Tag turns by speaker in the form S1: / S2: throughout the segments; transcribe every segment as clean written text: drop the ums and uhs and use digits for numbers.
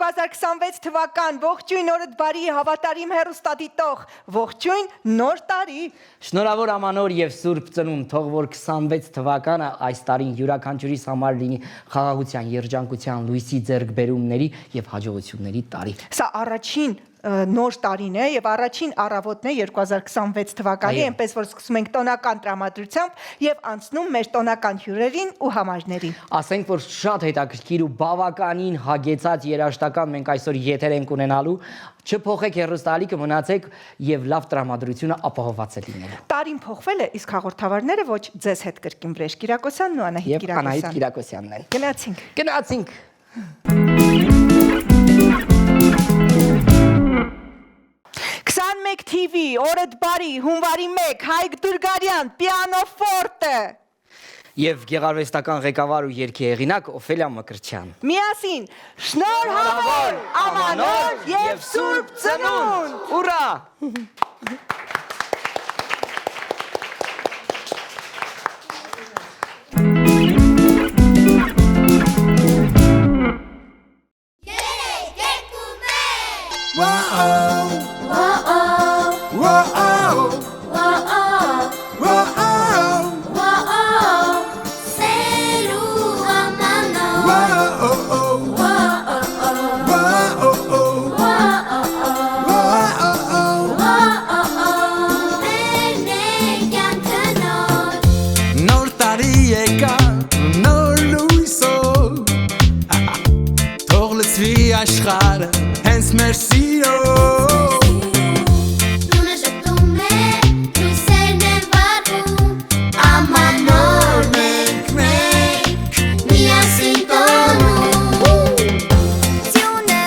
S1: 2026 թվական, ողջույն օրդ բարի հավատարիմ հեռուստադիտող, ողջույն նոր տարի։
S2: Շնորհավոր ամանոր եւ Սուրբ Ծնունդ, թող որ 26 թվականը այս տարին յուրաքանչյուրիս համար լինի խաղաղության, երջանկության, լույսի ձեռքբերումների եւ հաջողությունների տարի։
S1: Սա առաջին նոր տարին է եւ առաջին առավոտն է 2026 թվականի, այնպես որ սկսում ենք տոնական տրամադրությամբ եւ անցնում մեր տոնական հյուրերին ու համարներին։
S2: Ասենք որ շատ հետաքրքիր ու բավականին հագեցած երաժշտական մենք այսօր եթեր ենք ունենալու, չփոխեք հեռուստալիքը, մնացեք եւ լավ տրամադրությունը ապահովված է լինելու։
S1: Տարին փոխվել է, իսկ հաղորդավարները ոչ ձեզ հետ կրկին Վրեժ Կիրակոսյանն ու Անահիտ
S2: Կիրակոսյանն են։
S1: Գնացինք։ 21 TV, օրդ բարի, հունվարի 1, Հայկ Դուրգարյան, պիանո ֆորտե։
S2: Եվ գեղարվեստական ղեկավար ու երգիհեղինակ Օֆելիա Մկրտչյան։
S1: Միասին, շնորհավոր, ամանոր եւ Սուրբ Ծնունդ։
S2: Ուրա!
S3: Աշխարհը հենց մեր սիրո Տունը շփում է, լույսերն են վառվում Ամանոր մենք միասին տոնում Ձյունը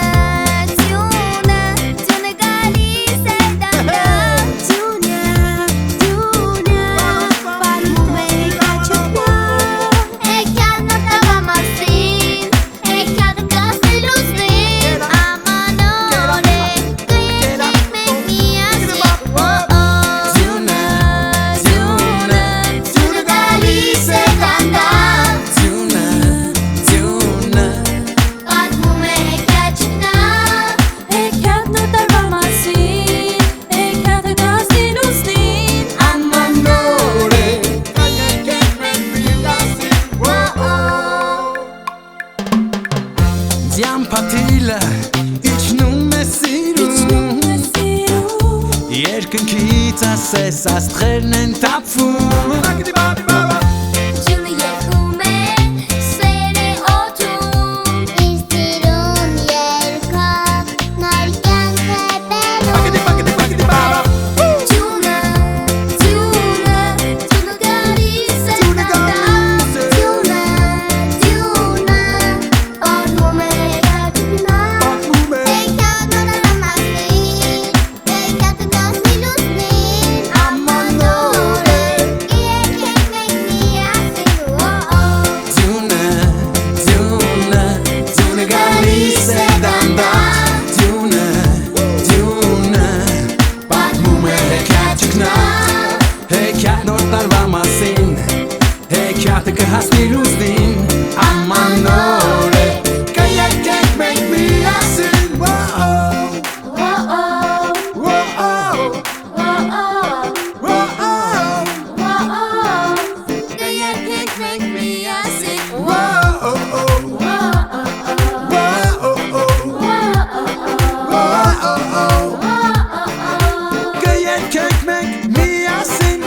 S3: գալիս է դանդաղ Ձյունը պարում է կաչկնա Էքյալ նոտավա մասին, էքյալ կասնի լուսնի Պատիլը իջնում է սիրում Երկնքից ասես աստղերն են տապվում Ջունը երկում է, սեր է օդում Իր սիրուն երկավ, նոր կյանք է բերում Ջունը գալիս է դանդաղ Ջունը օրնում է Հասնի լուսնին ամանոր է Կայակեք մենք միասին Կայակեք մենք միասին Կայակեք մենք միասին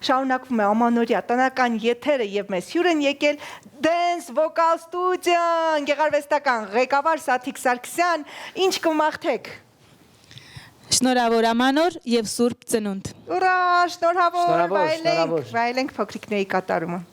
S1: շարունակվում է ամանորյա տնական եթերը եւ մեզ հյուր են եկել Dance Vocal Studio-ն գեղարվեստական ղեկավար Սաթիկ Սարգսյան, ինչ կմաղթեք։
S4: Շնորհավոր Ամանոր եւ Սուրբ Ծնունդ։
S1: Ուրա, շնորհավոր,
S2: շնորհավոր։
S1: վայելենք փոքրիկների կատարումը։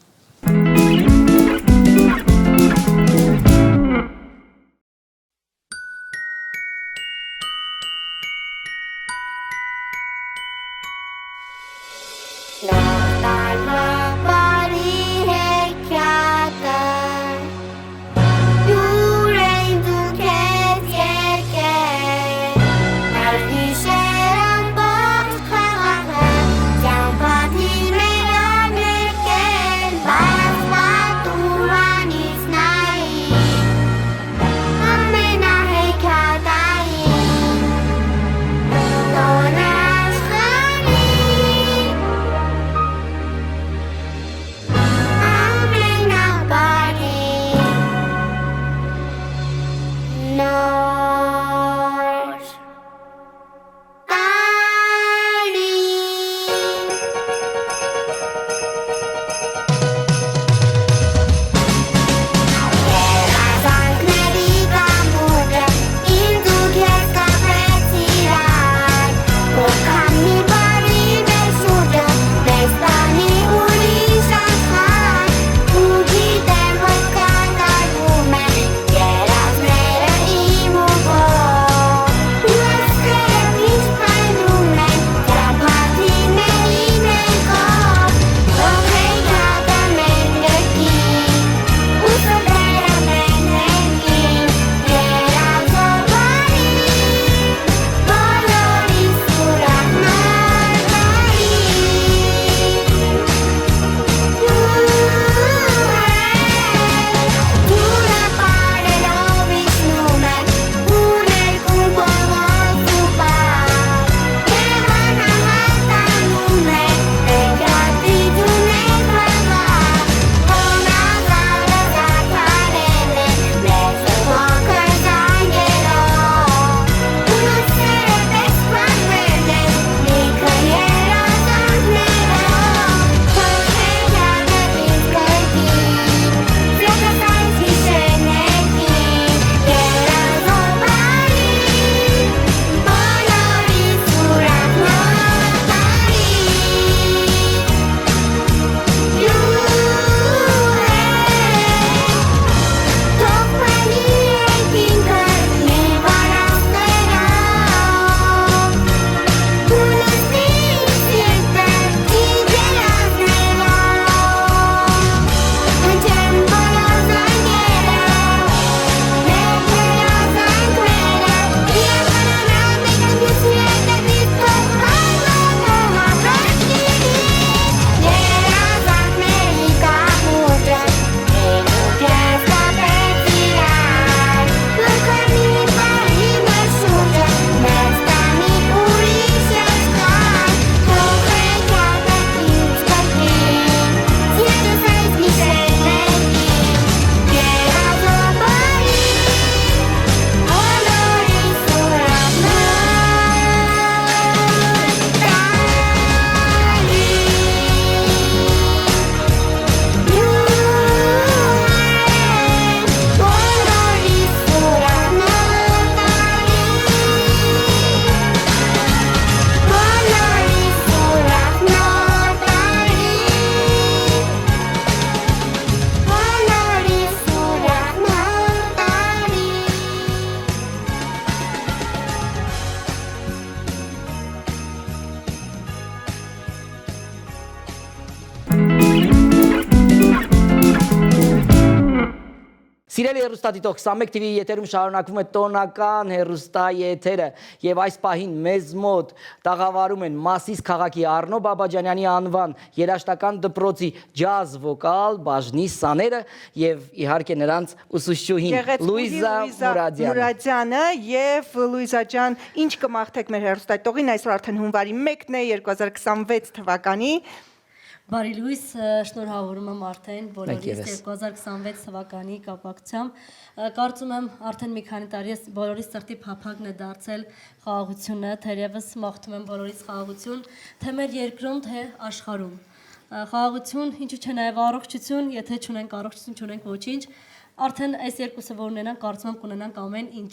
S2: Սիրելի հեռուստադիտող 21 TV եթերում շարունակվում է տոնական հեռուստաեթերը եւ այս պահին մեզ մոտ տաղավարում են Մասիս քաղաքի Արնո Բաբաջանյանի անվան երաժշտական դպրոցի ջազ վոկալ բաժնի սաները եւ իհարկե նրանց ուսուցչուհին Լուիզա
S1: Մուրադյանը եւ Լուիզա ջան, ինչ կմաղթեք մեր հեռուստադիտողին այսօր արդեն հունվարի 1-ն է 2026 թվականի
S5: Բարի լույս, շնորհավորում եմ արդեն բոլորիս 2026 թվականի կապակցությամբ։ Կարծում եմ արդեն մի քանի տարի բոլորիս սրտի փափագն է դարձել խաղաղությունը, թերևս մաղթում եմ բոլորիս խաղաղություն, թե մեր երկրում, թե աշխարհում։ խաղաղություն, ինչու՞ չէ նաև առողջություն, եթե չունենք առողջություն, չունենք ոչինչ, արդեն այս երկուսը որ ունենանք, կարծում եմ կունենանք ամեն ինչ։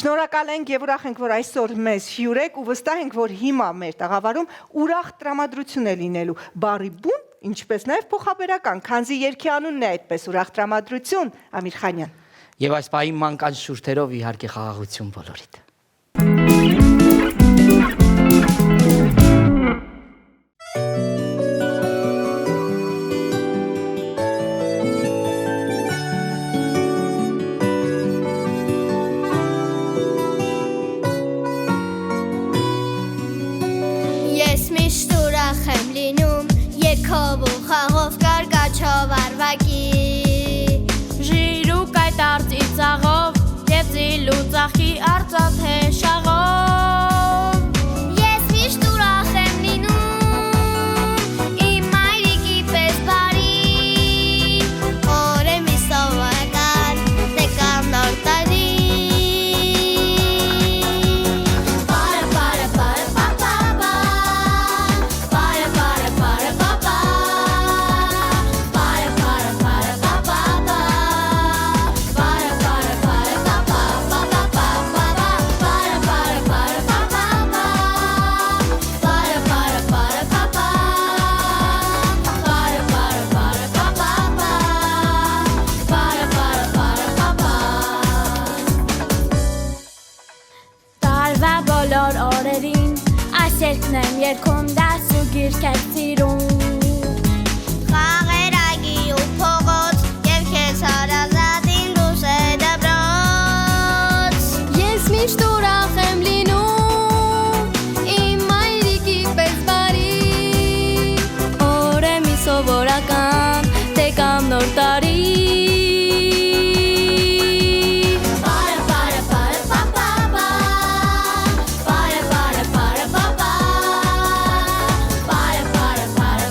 S1: Շնորհակալ ենք եւ ուրախ ենք, որ այսօր մեզ հյուր եք ու վստահ ենք, որ հիմա մեր տաղավարում ուրախ տրամադրություն է լինելու բարի բուն, ինչպես նաև փոխաբերական, քանզի երգի անունն է այդպես ուրախ տրամադրություն, Ամիր Խանյան։
S2: Եվ այս պահի մանկան շուրթերով իհարկե խաղաղություն բոլորիդ։
S6: Ես միշտ ուրախ եմ լինում, երգով ու խաղով կարգաչով արվակի
S7: Ժիրուկ այդ արծի ծաղով և ծիլու ծաղկի արծաթե շաղով
S6: Ես միշտ ուրախ եմ լինում, իմ մայրիկի պես բարի Օր եմ ի սովորական, դե կամ նոր տարի Para para para pa pa pa Para para para pa pa Para para para pa pa pa Para para para pa pa pa pa pa pa Para para para pa pa pa Para para para pa pa Para para para pa pa pa Para para para pa pa
S7: Տարվա բոլոր օրերին այս երգն եմ երգում դաս ու գիրք եմ սիրում
S6: Խաղերագի ու փողոց և քեզ հարազատին դուրս է դպրոց
S7: Ես միշտ ուրախ եմ լինում իմ մայրիկի պես բարի Օր եմ ի սովորական, թե կամ նոր տարի
S6: Para para para pa pa pa Para para para pa pa Para para para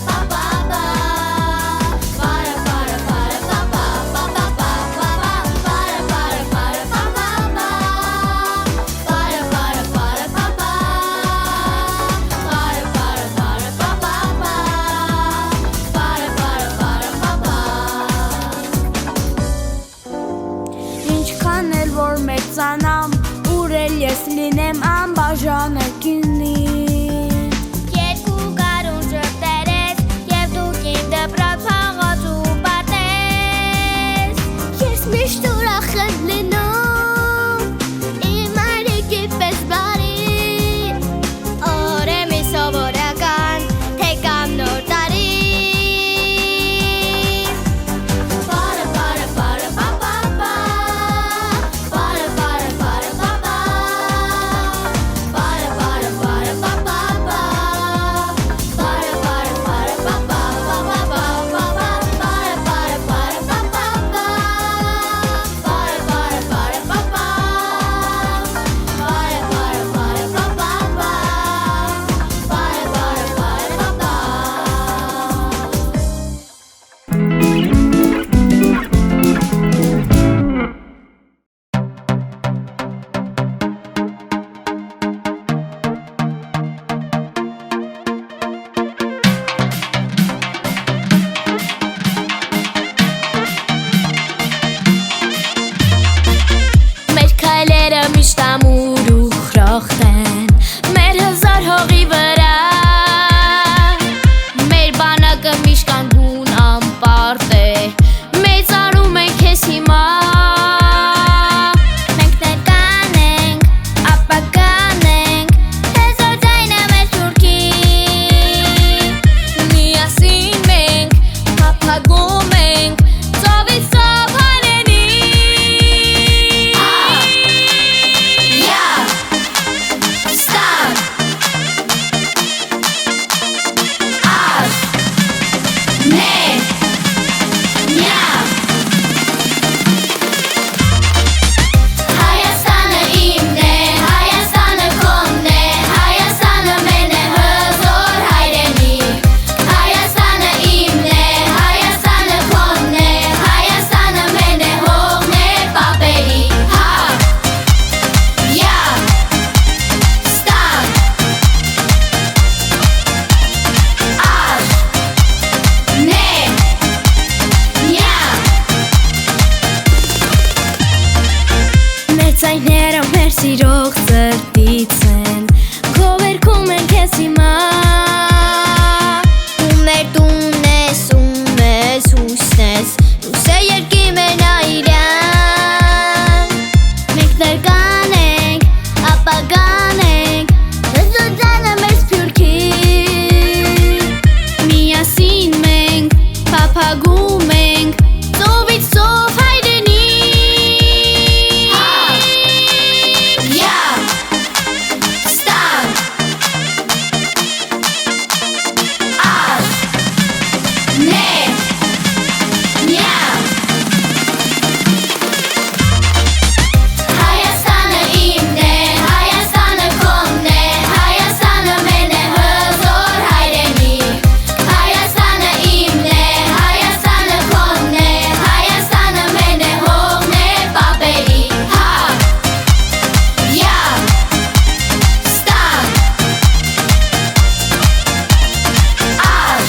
S7: Սիրող ծրտից են Քո վերքում են քեզ հիմա Ու մեր տունն ես, ում ես, հույսն ես Լույս է երկի մենայրյան Մենք ներկանենք, ապագանենք Հզոձանը մեր սփյուռքի Միասին մենք, փափագում ենք Ծովից ծով հայրենի Ստան Աշ Ներ Նյա Հայաստանը իմն է, Հայաստանը քոնն է, Հայաստանը մեն է հզոր հայրենի Հայաստանը իմն է, Հայաստանը քոնն է, Հայաստանը մեն է հողն է պապերի Հա Յա Ստան Աշ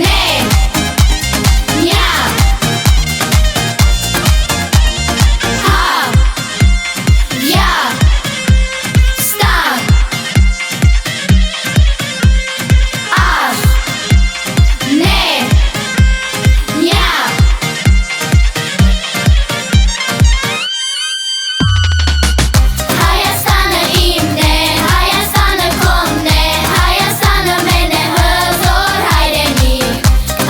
S7: Ներ Նյա Հա Յա Ստան Աշ Ներ Նյա Հայաստանը իմն է, Հայաստանը քոնն է, Հայաստանը մեն է հզոր հայրենի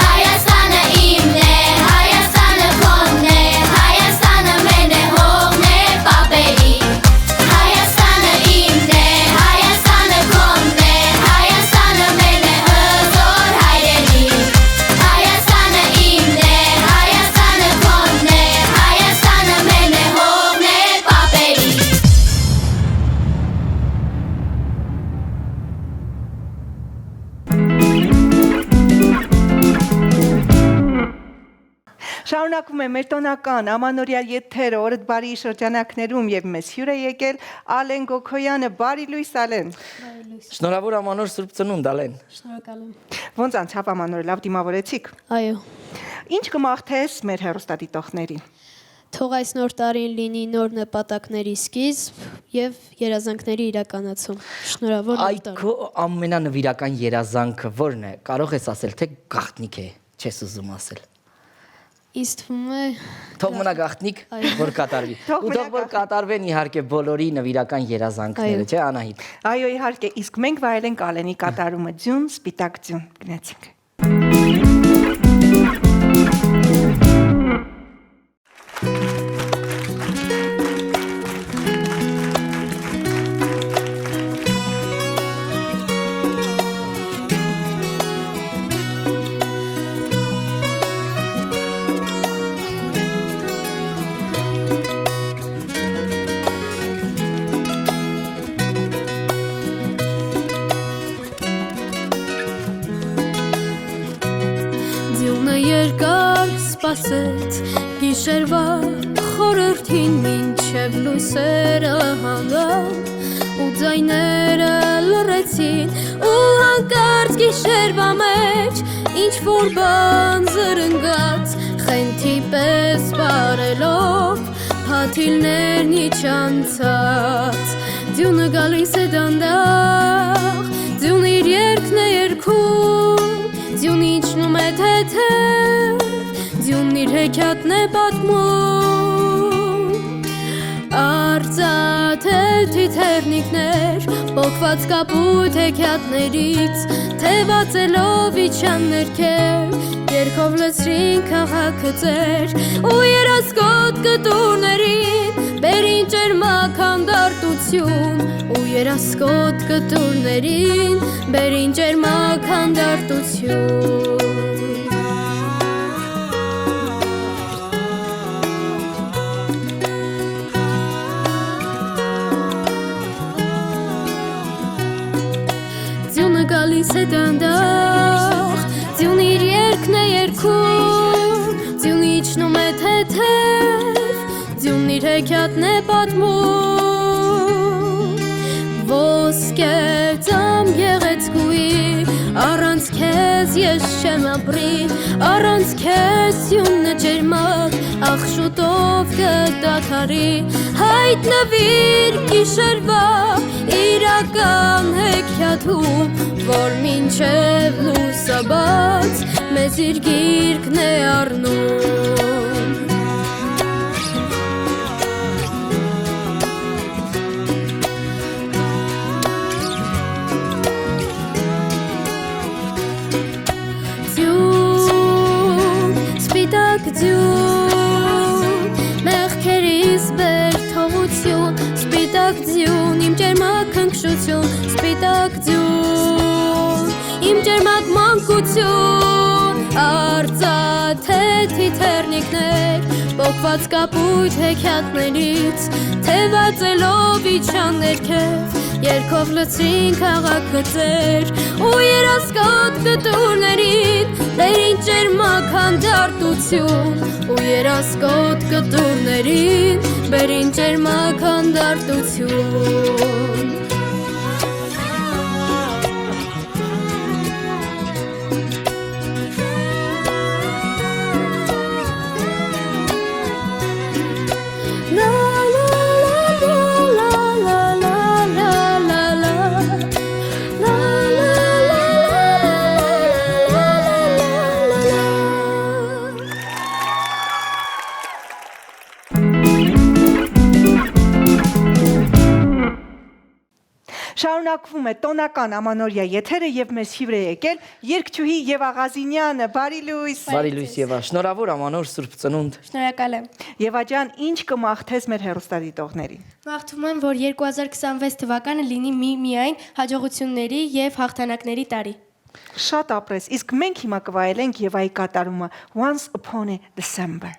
S7: Հայաստանը իմն է, Հայաստանը քոնն է, Հայաստանը մեն է հողն է պապերի Հայաստանը իմն է, Հայաստանը քոնն է, Հայաստանը մեն է հզոր հայրենի Հայաստանը իմն է, Հայաստանը քոնն է, Հայաստանը մեն է հողն է պապերի
S1: Շարունակում է մեր տոնական ամանորյա եթերը օրդ բարի շրջանակներում եւ մեզ հյուր է եկել Ալեն Գոքոյանը, բարի լույս Ալեն։
S2: Շնորհավոր ամանոր Սուրբ Ծնունդ Ալեն։
S5: Շնորհակալ եմ։
S1: Ոնց անցավ ամանորը, լավ դիմավորեցիք։
S4: Այո,
S1: Ինչ կմաղթես մեր հեռուստադիտողներին։
S4: թող այս նոր տարին լինի նոր նպատակների սկիզբ եւ երազանքների իրականացում։ Շնորհավոր
S2: Այ
S4: նոր տարի։
S2: քո ամենանվիրական երազանքը ո՞րն է։ Կարող ես ասել, թե գաղտնիք է, չես ուզում ասել։
S4: Ինձ թվում է
S2: Թող մնա գաղտնիք,
S4: Այո։
S2: որ կատարվի։
S1: Թող
S2: Ու
S1: մնա
S2: թող որ կատարվեն իհարկե բոլորի նվիրական երազանքները,
S4: Այո։
S2: չէ՞ Անահիտ։
S1: Այո, իհարկե, իսկ մենք վայելենք Ալենի կատարումը ձյուն, սպիտակ ձյուն։ Գնացինք։
S7: Ձյունը երկար սպասեց գիշերվա խորհրդին մինչև լույսերը հանգան ու ձայները լռեցին ու հանկարծ գիշերվա մեջ ինչ որ բան զրնգաց խենթի պես բարելով փաթիլներն իջանցած ձյունը գալիս է դանդաղ ձյուն իր երգն է երգում Ձյուն իջնում է թեթև, ձյունն իր հեքիաթն է պատմում Արծաթել թիթեռնիկներ, պոկված կապույտ հեքիաթներից Թևածելով իջան ներքև, երգով լցրին քաղաքը ծեր Ու երասկոտ կտուրներին, բերին ճերմակ հանդարտություն Ու երասկոտ կտուրներին, բերին ճերմակ հանդարտություն Ձյունը գալիս է դանդաղ, ձյուն իր երգն է երգում Ձյուն իջնում է թեթև, ձյունն իր հեքիաթն է պատմում Ոսկե ծամ գեղեցկուի, առանց քեզ ես չեմ ապրի Առանց քեզ ձյունն է ջերմակ,
S4: ախ շուտով կդադարի հայտնվիր գիշերվա իրական հեքիաթում, որ մինչև լուսաբաց մեզ իր գիրկն է առնում։ Մեղքերիս բեր թողություն, սպիտակ ձյուն, իմ ջերմակ հնքշություն, սպիտակ ձյուն, իմ ջերմակ մանկություն, արծաթե թիթեռնիկներ, պոկված կապույտ հեքիաթներից, թևածելով իջան ներքև, երկով լցրին քաղաքը ծեր, ու երասկոտ կտուրներին, բերին ջերմակ հանդարտություն, ու երասկոտ կտուրներին, բերին ջերմակ հանդարտություն։
S1: Շարունակվում է տոնական ամանորյա եթերը եւ մեզ հյուրե եկել երգչուհի Եվա Ղազինյանը, բարի լույս։
S2: Բարի լույս Եվա, շնորհավոր ամանոր Սուրբ Ծնունդ։
S4: Շնորհակալ եմ։
S1: Եվա ջան, ինչ կմաղթես մեր հեռուստադիտողներին։
S4: Մաղթում եմ, որ 2026 թվականը լինի միայն հաջողությունների եւ հաղթանակների տարի։
S1: Շատ ապրես, իսկ մենք հիմա կվայելենք Եվայի կատարումը Once Upon a December։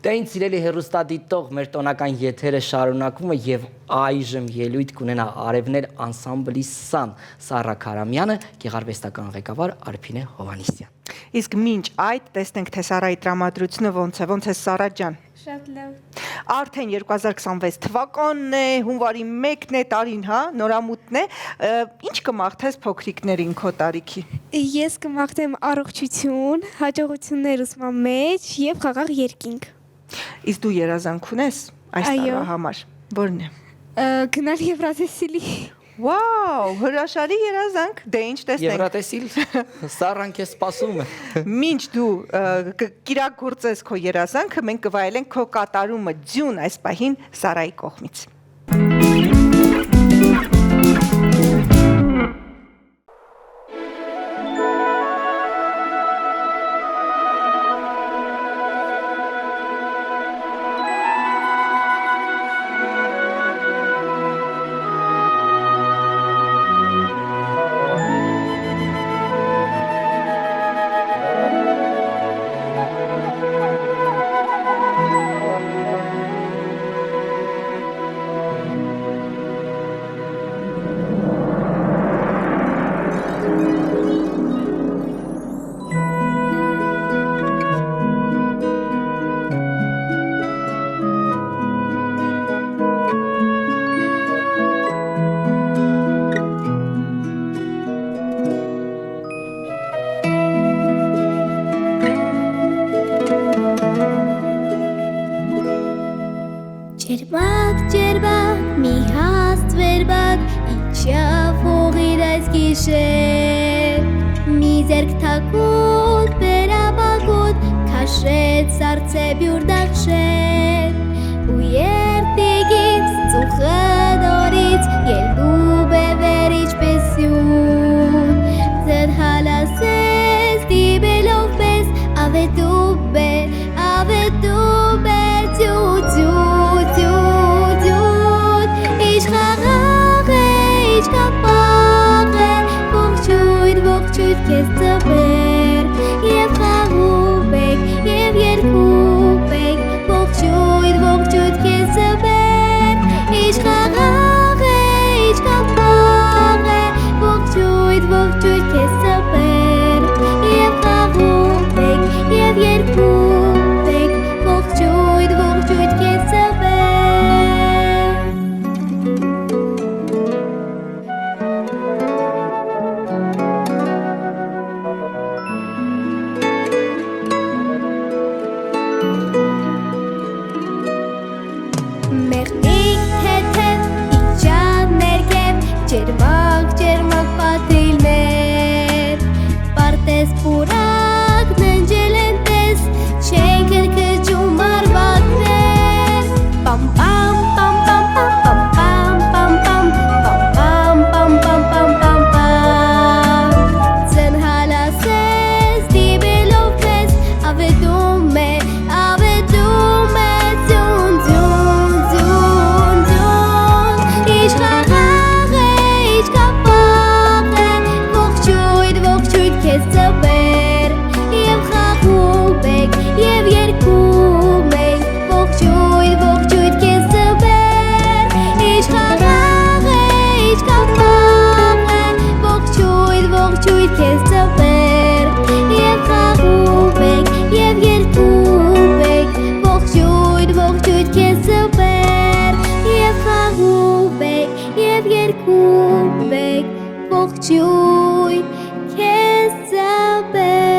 S2: Տեին սիրելի հեռուստադիտող մեր տոնական եթերը շարունակվում է եւ այժմ ելույթ կունենա Արևներ անսամբլի Սան Սառա Քարամյանը, գեղարվեստական ղեկավար Արփինե Հովհաննիսյան։
S1: Իսկ մինչ այդ տեսնենք թե Սարայի տրամադրությունը ոնց է Սարա ջան։
S8: Շատ լավ։
S1: Արդեն 2026 թվականն է, հունվարի 1-ն է, տարին, հա, նորամուտն է։ Ինչ կմաղթես փոքրիկներին քո տարիքի։
S8: Ես կմաղթեմ առողջություն, հաջողություններ ուսման մեջ եւ խաղաղ երկինք։
S1: Իսկ դու երազանք ունես այս
S8: Այո։
S1: տարվա համար։ Որն է։
S8: Գնալ Եվրատեսիլի։
S1: Վաու, հրաշալի երազանք։ Դե ինչ տեսնենք։
S2: Եվրատեսիլ Սարան քեզ սպասում է։
S1: Մինչ դու կիրագործես քո երազանքը, մենք կվայելենք քո կատարումը ձյուն այս պահին Սարայի կողմից։
S7: Ջերբակ, մի հաստ վերբակ, իջավ հողիր այս գիշեր, մի ձերք թակուտ, բերաբագուտ, քաշեց սարցե բյուր դախշեր, ու երտիգից, ծուխը դորից, ելդու բևեր իջպես յուն, ձդ հալասես, դիբելով պես, ավետու բե, ձյու, ողջույթ քեզ ծվեր, և խաղում եք, և երկում եք, ողջույթ քեզ ծվեր, ինչ խաղաղ է, ինչ կապաղ է, ողջույթ քեզ ծվեր, և խաղում եք, և երկում եք, ողջույթ քեզ ծվեր։ Ջերմակ պատիլներ, պարտես պուրակ ննջել են տես, չեն կրկջում արվակներ, պամ պամ պամ պամ պամ պամ պամ պամ պամ պամ պամ պամ պամ ձեն հալասես, դիբելով պես, ավետում է, ձյուն, ինչ խաղաղ է, ինչ կապաղ է, ողջույթ քեզ ծվեր, և խաղում եք, և երկում եք, ողջույթ քեզ ծվեր, ինչ խաղաղ է, ինչ կապաղ է, ողջույթ քեզ ծվեր, և խաղում եք, և երկում եք, ողջույթ քեզ ծվեր, և խաղում եք, և երկում եք, ողջույթ քեզ ծվեր։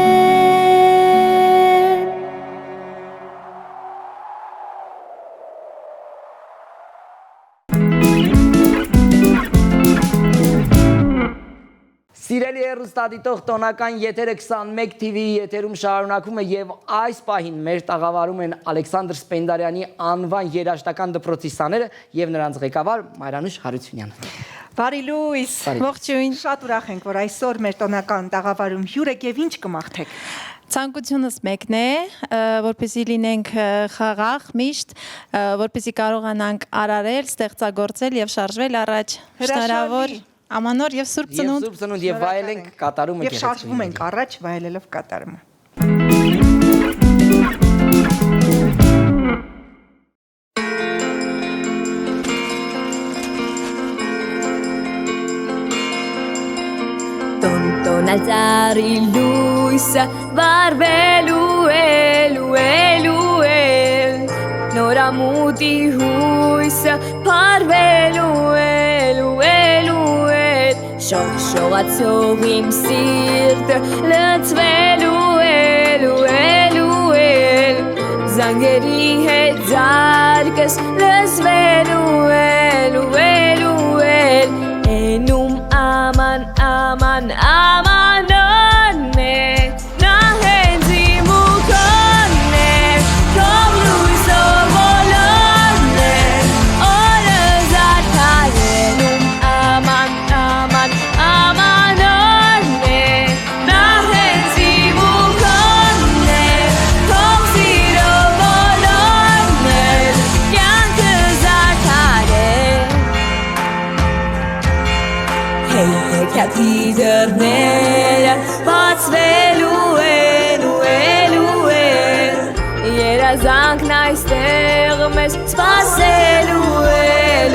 S2: Սիրելի հեռուստադիտող տոնական եթերը 21 TV-ի եթերում շարունակվում է եւ այս պահին մեր տաղավարում են Ալեքսանդր Սպենդարյանի անվան երաժշտական դպրոցի սաները եւ նրանց ղեկավար Մարիանուշ Հարությունյանը։
S1: Բարի լույս։
S9: Ողջույն։
S1: Շատ ուրախ ենք, որ այսօր մեր տոնական տաղավարում հյուր եք եւ ինչ կմաղթեք։
S9: Ցանկությունս մեկն է, որպեսզի լինենք խաղաղ միշտ, որպեսզի կարողանանք արարել, ստեղծագործել եւ շարժվել առաջ։ Շնորհավոր Ամանոր եւ Սուրբ Ծնունդ։
S2: Եվ Սուրբ Ծնունդ եւ վայելենք կատարումը
S1: Եվ շարժվում ենք առաջ վայելելով կատարումը։ Տոն
S6: Դոնալ ծառի լույսը վարվելու էլ Նորամուտի հույսը փարվելու էլ Շողացող իմ սիրտը լցվելու էլ Զանգերի հետ ձարկս լսվելու էլ Էնում աման ամանն է Նա հենց իմ ու քոնն է Քով լույսով ոլորն է Օրը զարդարենում աման ամանն է Նա հենց իմ ու քոնն է Քով սիրով ոլորն է Կյանքը զարդարել Հեքիաթի դռները բացվելու էլ Երազանքն այստեղ մեզ սպասելու էլ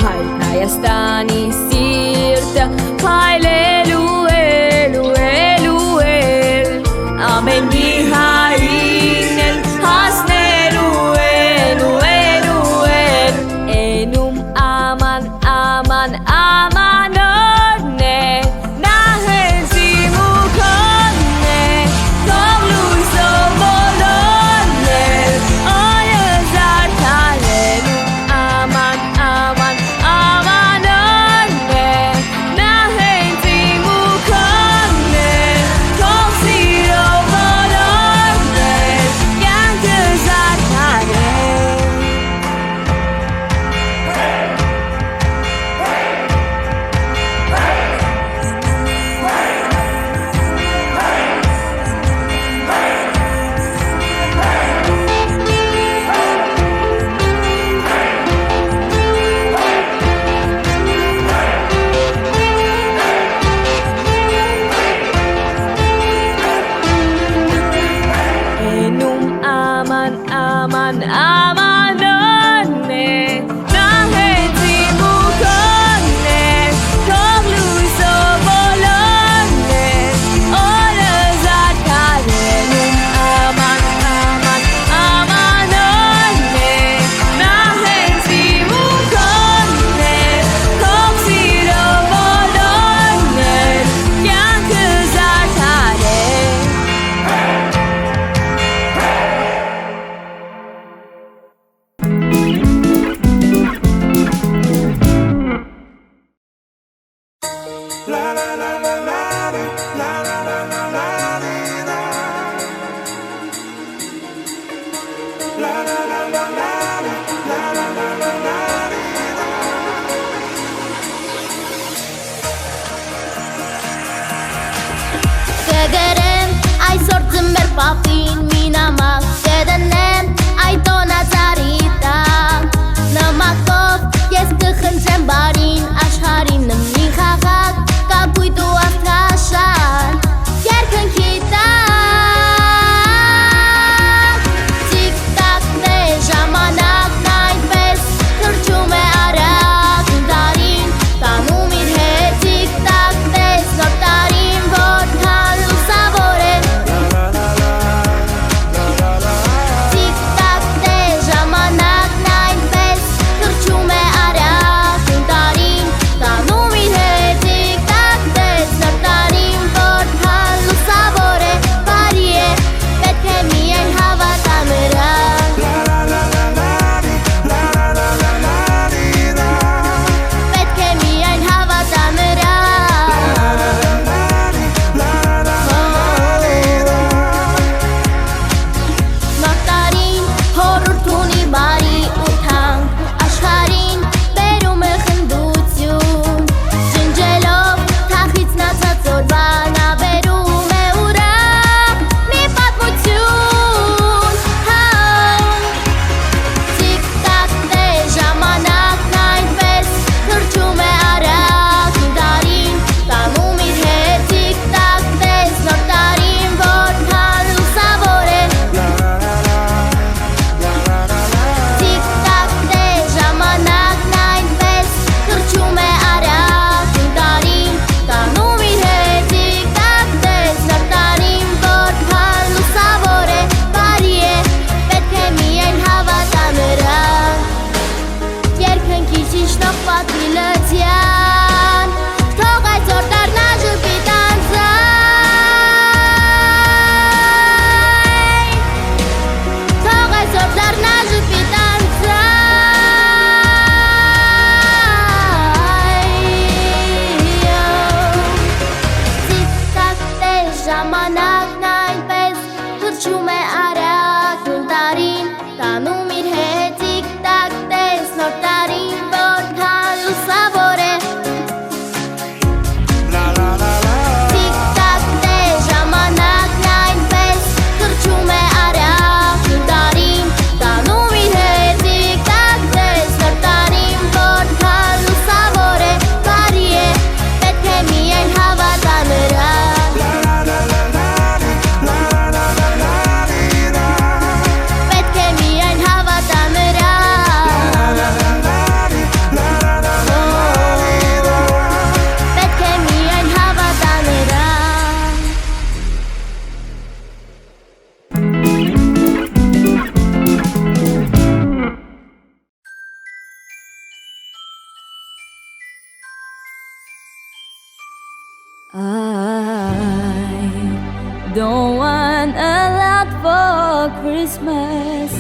S6: Հայաստանի սիրտը փայլելու էլ Ամեն մի հային էլ հասնելու էլ Էնում աման ամանն է Նա հենց իմ ու քոնն է Քով լույսով ոլորն է Օրը զարդարելու աման ամանն է Նա հենց իմ ու քոնն է Քով սիրով ոլորն է Կյանքը զարդարել Էնում աման ամանն է Նա հենց իմ ու քոնն է Քով լույսով ոլորն է Օրը զարդարենում աման ամանն է Նա հենց իմ ու քոնն է Քով սիրով ոլորն է Կյանքը զարդարել
S7: Կգրեմ այսօր ձմեր պապին մինամակ Կդնեմ այդ տոնածարի տակ Նմակով ես կխնդրեմ բարին Աշխարհին նմին խաղակ կապույտ ու աստղաշար I don't want a lot for Christmas.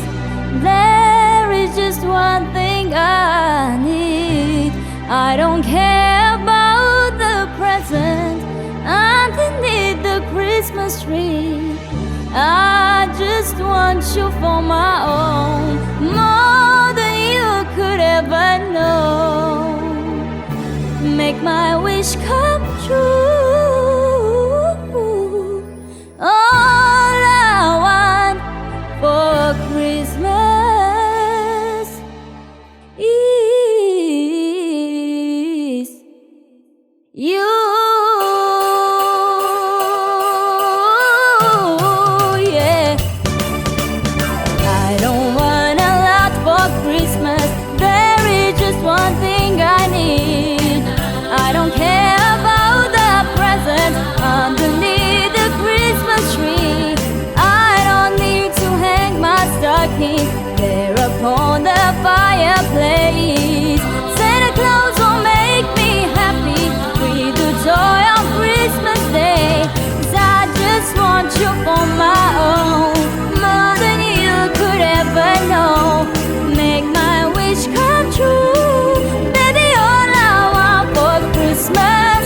S7: There is just one thing I need. I don't care about the present underneath the Christmas tree. I just want you for my own, more than you could ever know. Make my wish come true. All I want for Christmas is you. Yeah. I don't want a lot for Christmas. There is just one thing I need. I don't care about the present underneath the Christmas tree. I don't need to hang my stocking there upon the fireplace. Santa Claus will make me happy with the joy of Christmas Day. 'Cause I just want you for my own, more than you could ever know. Make my wish come true. Baby, all I want for Christmas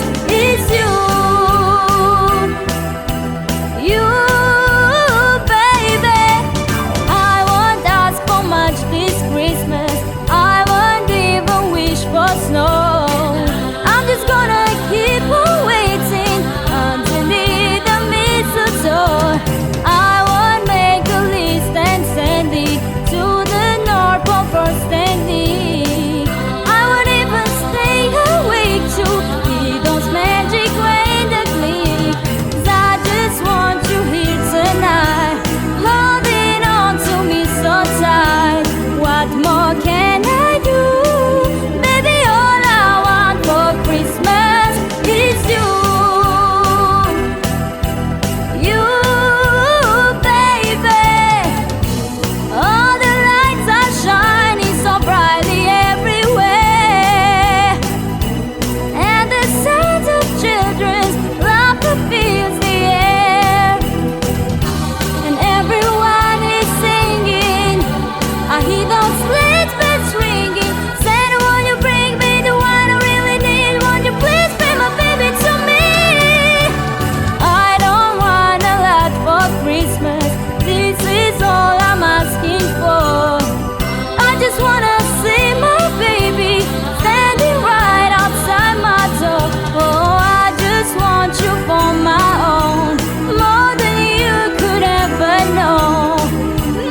S7: is you. You, baby. I won't ask for much this Christmas. I won't even wish for snow. I'm just gonna keep on waiting underneath the mistletoe. I won't make a list and send it to the North Pole for standing. I won't even stay awake to hear those magic rain that click. 'Cause I just want you here tonight, holding on to me so tight. What more can I do? Baby, all I want for Christmas is you. You, baby. All the lights are shining so brightly everywhere, and the sounds of children's laughter fills the air, and everyone is singing. I hear those sleigh bells ringing. Santa, won't you bring me the one I really need? Won't you please bring my baby to me? I don't want a lot for Christmas. This is all I'm asking for. I just wanna see my baby standing right outside my door. Oh, I just want you for my own, more than you could ever know.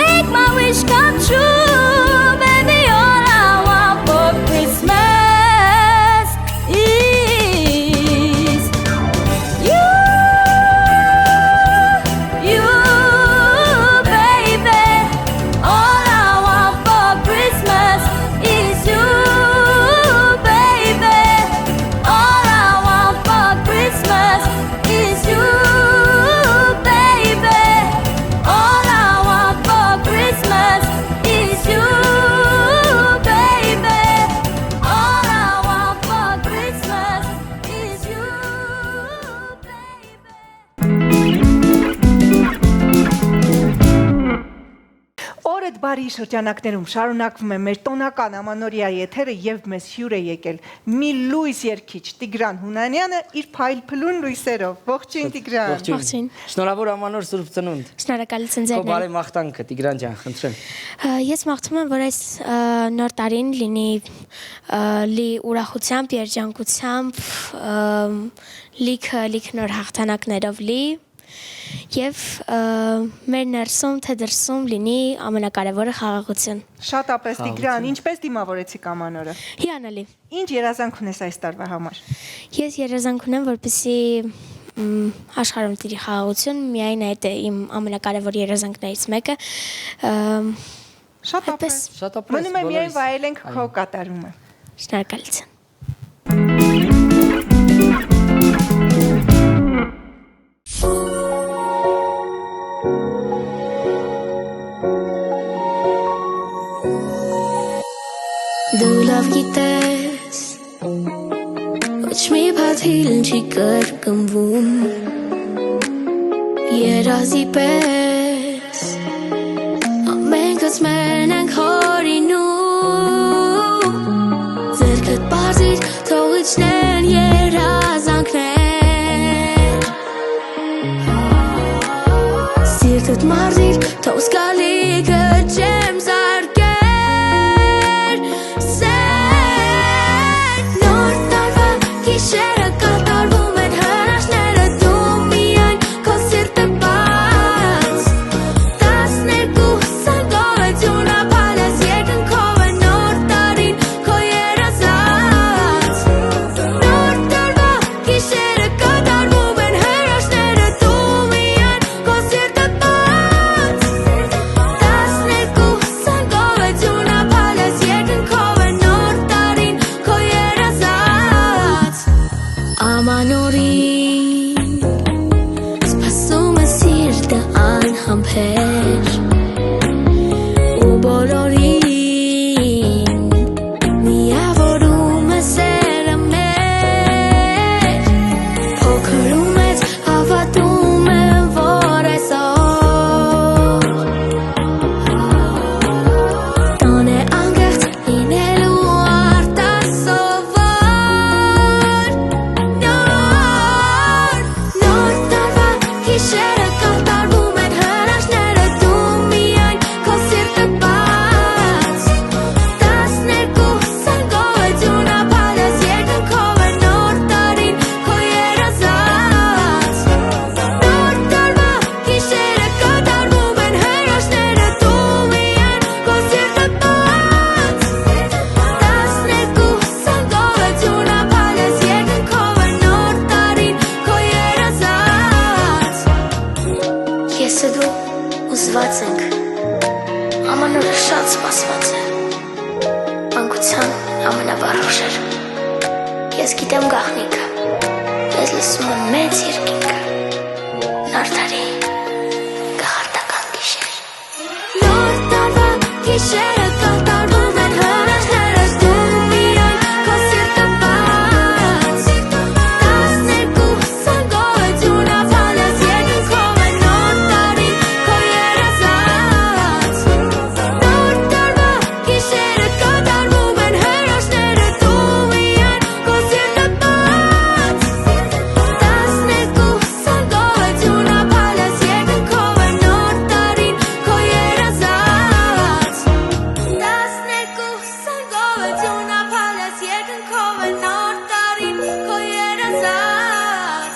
S7: Make my wish come true, baby. All I want for Christmas is you. You, baby. All I want for Christmas is you, baby. All I want for Christmas is you, baby. All I want for Christmas is you, baby. All I want for Christmas is you, baby.
S1: Օրդ բարի շրջանակներում շարունակվում է մեր տոնական ամանորյա եթերը եւ մեզ հյուր է եկել մի լույս երգիչ Տիգրան Հունանյանը իր փայլփլուն լույսերով։ Ողջույն Տիգրան։
S4: Ողջույն։
S2: Շնորհավոր ամանոր Սուրբ Ծնունդ։
S4: Շնորհակալություն
S2: Քո
S4: ձերն։
S2: բարեմաղթանքը Տիգրան ջան, խնդրեմ։
S4: Ես մաղթում եմ, որ այս նոր տարին լինի լի ուրախությամբ, երջանկությամբ, լիք նոր հաղթանակներով լի եւ մեր ներսում թե դրսում լինի ամենակարևորը խաղաղություն։
S1: Շատապես Տիգրան, ինչպես դիմավորեցիք ամանորը։
S4: Հիանալի։
S1: Ինչ երազանք ունես այս տարվա համար։
S4: Ես երազանք ունեմ, որպեսզի աշխարհում տիրի խաղաղություն, միայն այդ է իմ ամենակարևոր երազանքներից մեկը։
S1: Շատապես։ Մնում է միայն վայելենք քո կատարումը։
S4: Շնորհակալություն։
S7: Դու լավ գիտես Ոչ մի բաց հիլն չի կրկնվում երազի պես ամենքս մեն ենք հորինում ձերքդ բարձիր թող իջնեն երազանքներ սիրտդ մարզիր թող սկալիկը չեմ զարկեր սեր նոր տարվա գիշերը կատարվում են հրաշները դու միայն քո սիրտը բաց 12 սանգողություն ապալես երկնքով է նոր տարին քո երազած նոր տարվա գիշերը կատարվում են հրաշները դու միայն քո սիրտը բաց 12 սանգողություն ապալես երկնքով է նոր տարին քո երազած Ամանորին սպասում է սիրտը անհամբեր ու բոլորին միավորում է սերը մեր փոքր ու մեծ հավատում եմ որ այսօր տան է անկեղծ լինելու արտասովոր Նոր տարվա գիշերը կատարվում են հրաշները դու միայն քո սիրտը բաց 12 սանգողություն ապալես երկնքով է նոր տարին քո երազած Նոր տարվա գիշերը կատարվում են հրաշները դու միայն քո սիրտը բաց 12 սանգողություն ապալես երկնքով է նոր տարին քո երազած Ես ու դու ուզված ենք Ամանորը շատ սպասված է Մանկության ամենավառ Ես գիտեմ գաղտնիքը Ես լսում եմ մեծ երկինքը Նարդարի գաղարտական գիշեր Նոր տարվա գիշերը կատարվում են հրաշները դու միայն քո սիրտը բաց 12 սանգողություն ապալես երկնքով է նոր տարին քո երազած Նոր տարվա գիշերը կատարվում են հրաշները դու միայն քո սիրտը բաց 12 սանգողություն ապալես երկնքով է նոր տարին քո երազած 12 սանգողություն ապալես երկնքով է նոր տարին քո երազած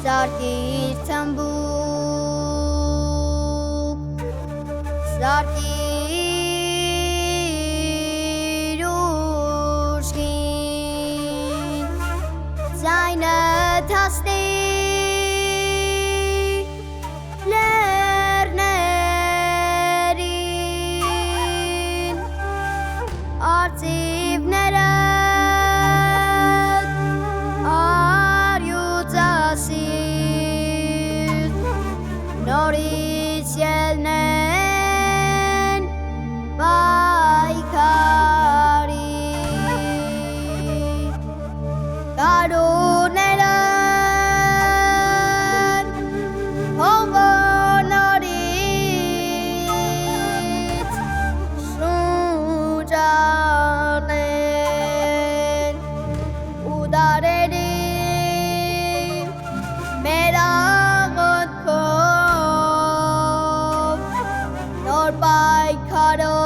S6: Զարդիր ծամբուկ Զարդիր ուշքին Ձայնը թասնի լեռներին Արծիվները արյուծասիր Նորից ելնեն պայքարի Կարուները հոմբոնորից շուրջառնեն ու դարերի մեր աղոթքով նոր պայքարով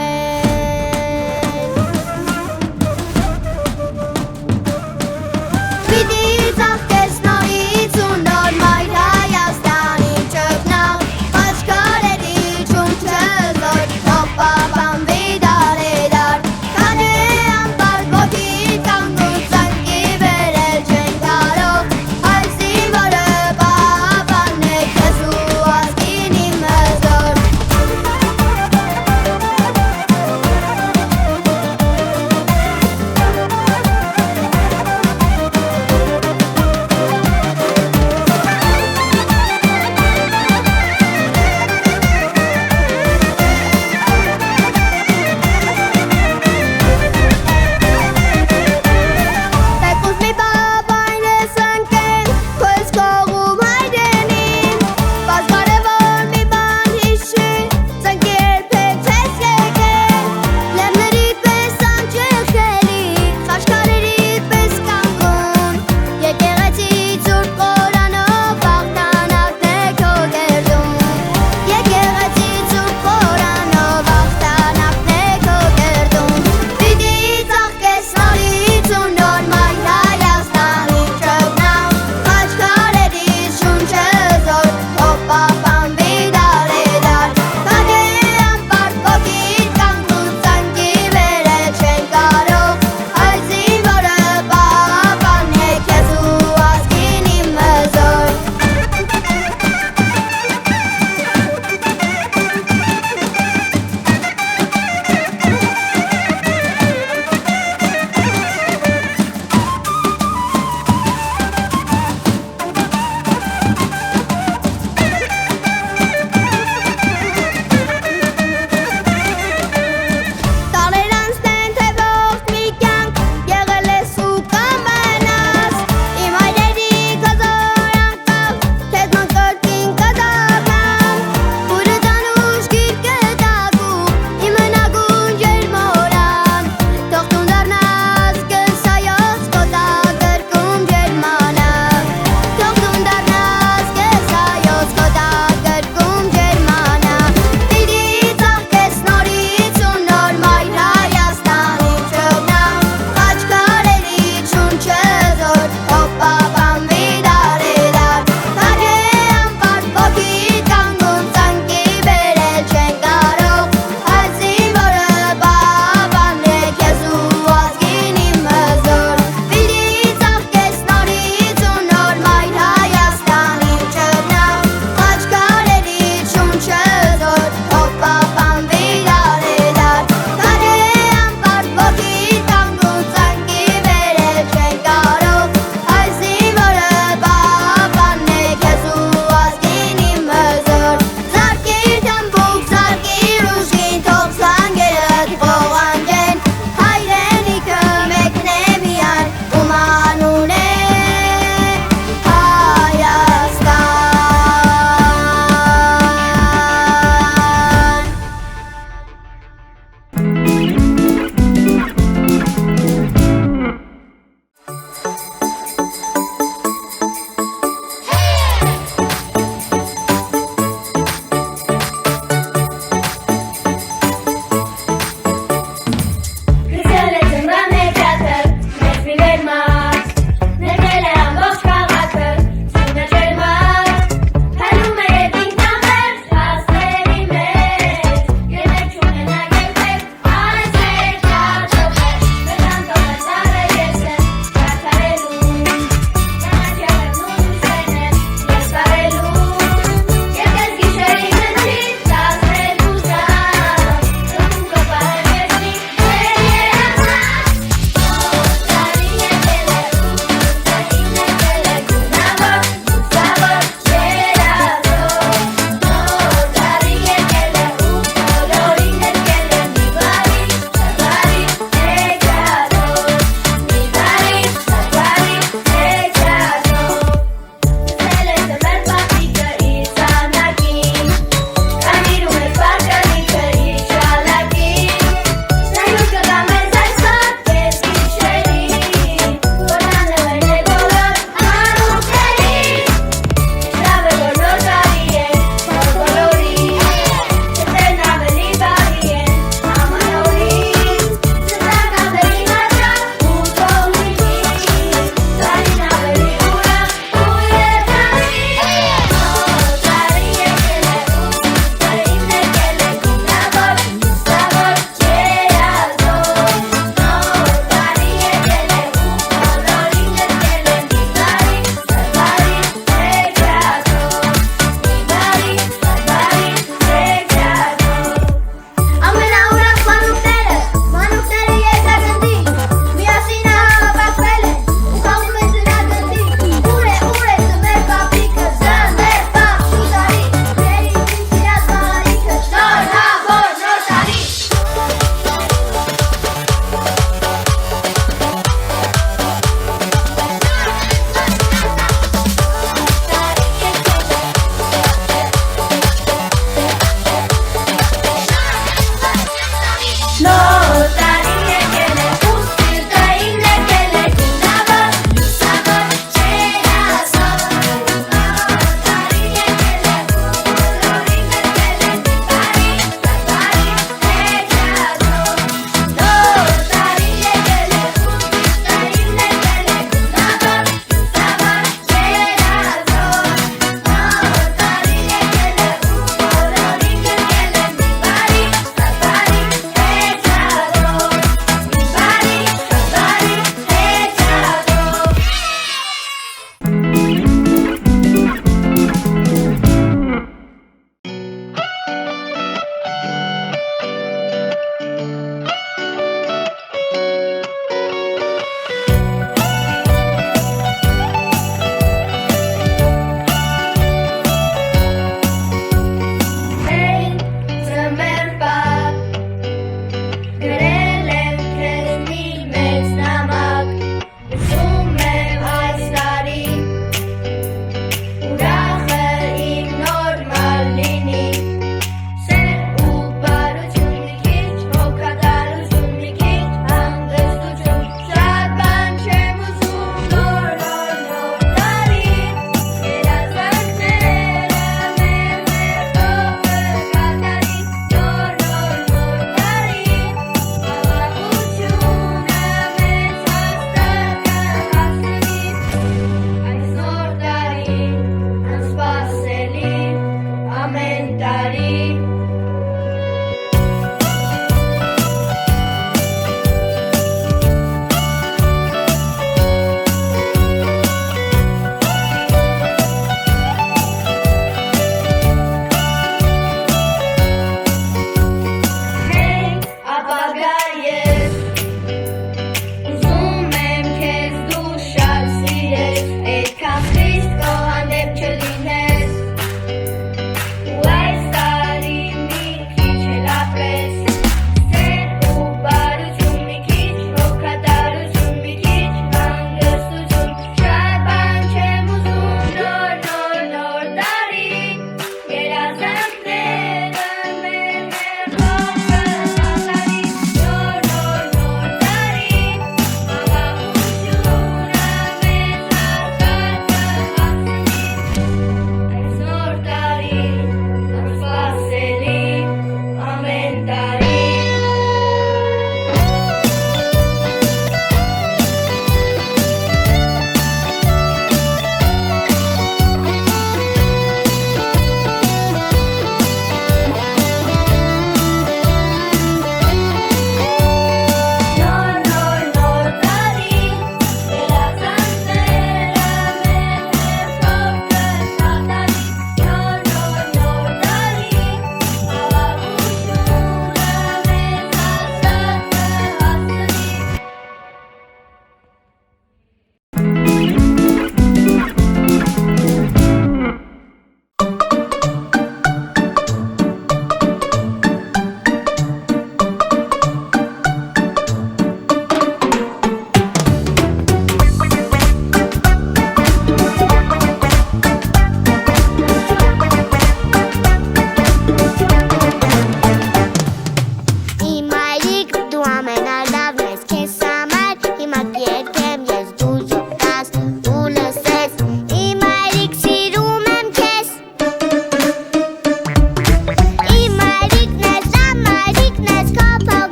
S6: հայցանեն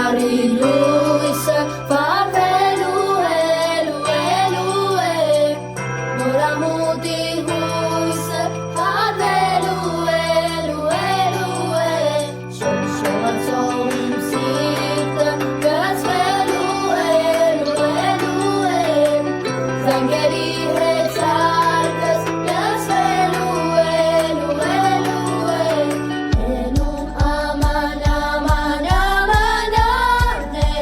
S7: Բարի լույսը վարվելու է Նորամուտի հույսը վարվելու է Շոշովածով իմ սիրտը գծվելու է Զանգերի հետ սարկս լսվելու է Էնում աման ամանորն է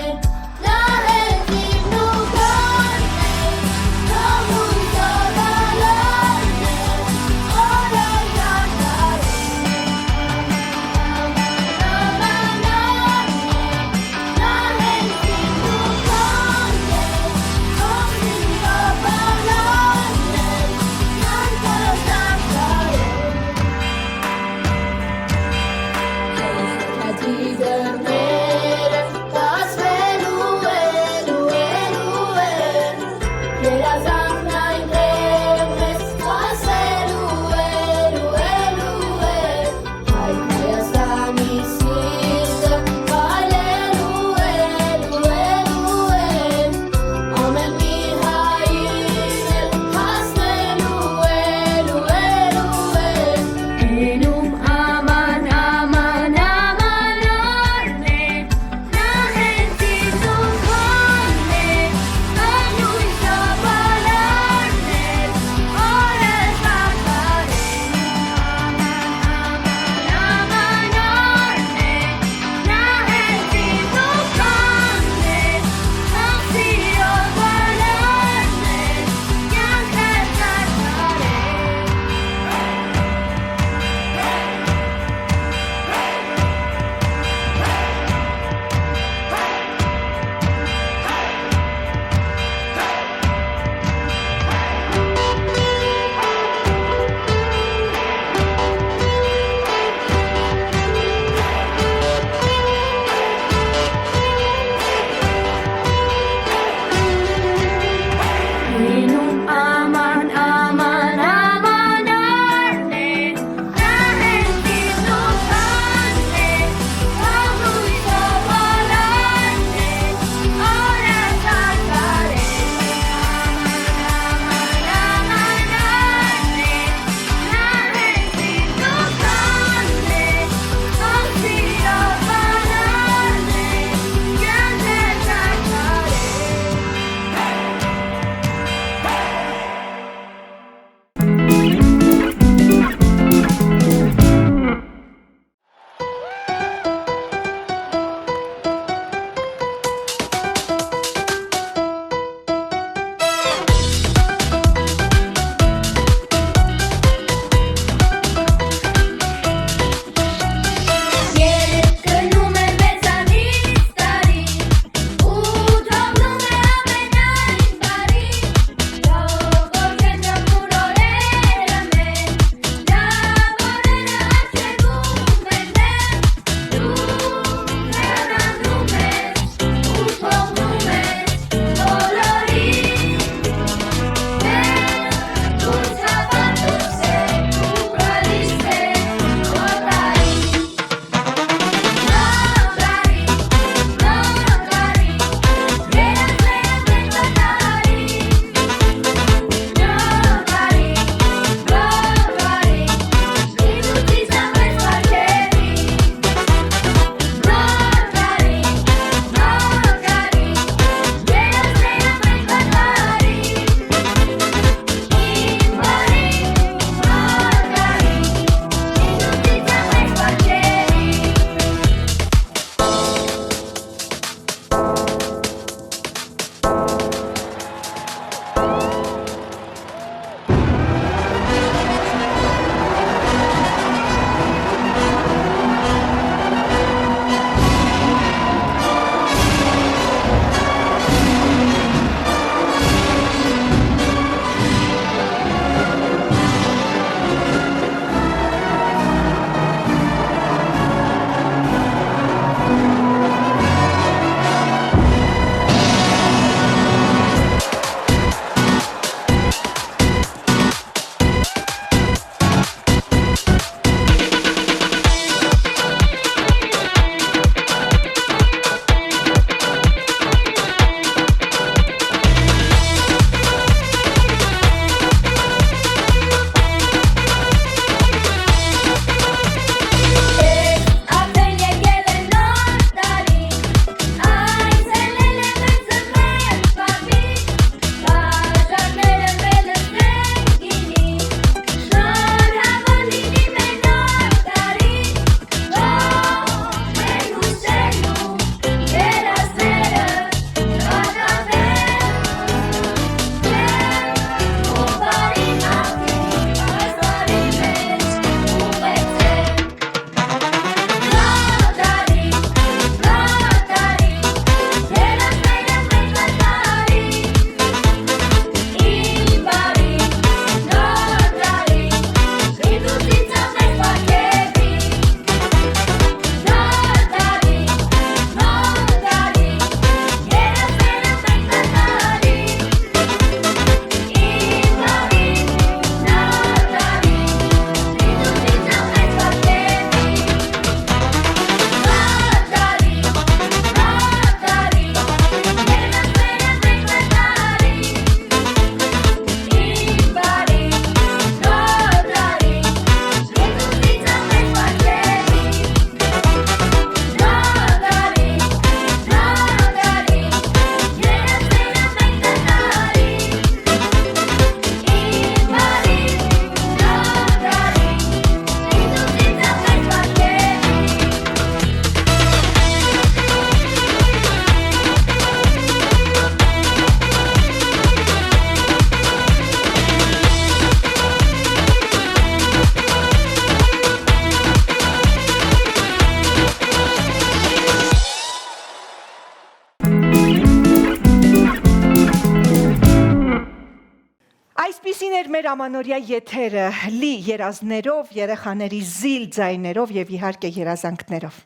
S1: ամանորյա եթերը լի երազներով, երեխաների զիլ ձայներով եւ իհարկե երազանքներով։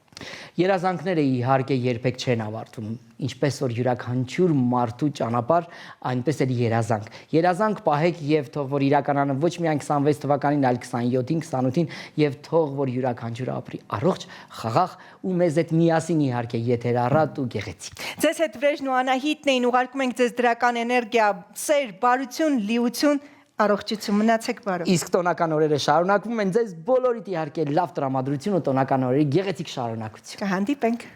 S2: Երազանքները իհարկե երբեք չեն ավարտվում, ինչպես որ յուրաքանչյուր մարդու ճանապարհ, այնպես էլ երազանք։ Երազանք պահեք եւ թող որ իրականանա ոչ միայն 26 թվականին, այլ 27-ին, 28-ին եւ թող որ յուրաքանչյուր ապրի առողջ, խաղաղ ու մեզ հետ միասին իհարկե եթերառատ ու գեղեցիկ։
S1: Ձեզ հետ Վրեժն ու Անահիտն էին, ուղարկում ենք ձեզ դրական էներգիա, սեր, բարություն, լիություն, առողջություն, մնացեք բարով։
S2: Իսկ տոնական օրերը շարունակվում են, ձեզ բոլորիդ իհարկե լավ տրամադրություն ու տոնական օրերի գեղեցիկ շարունակություն։
S1: Կհանդիպենք։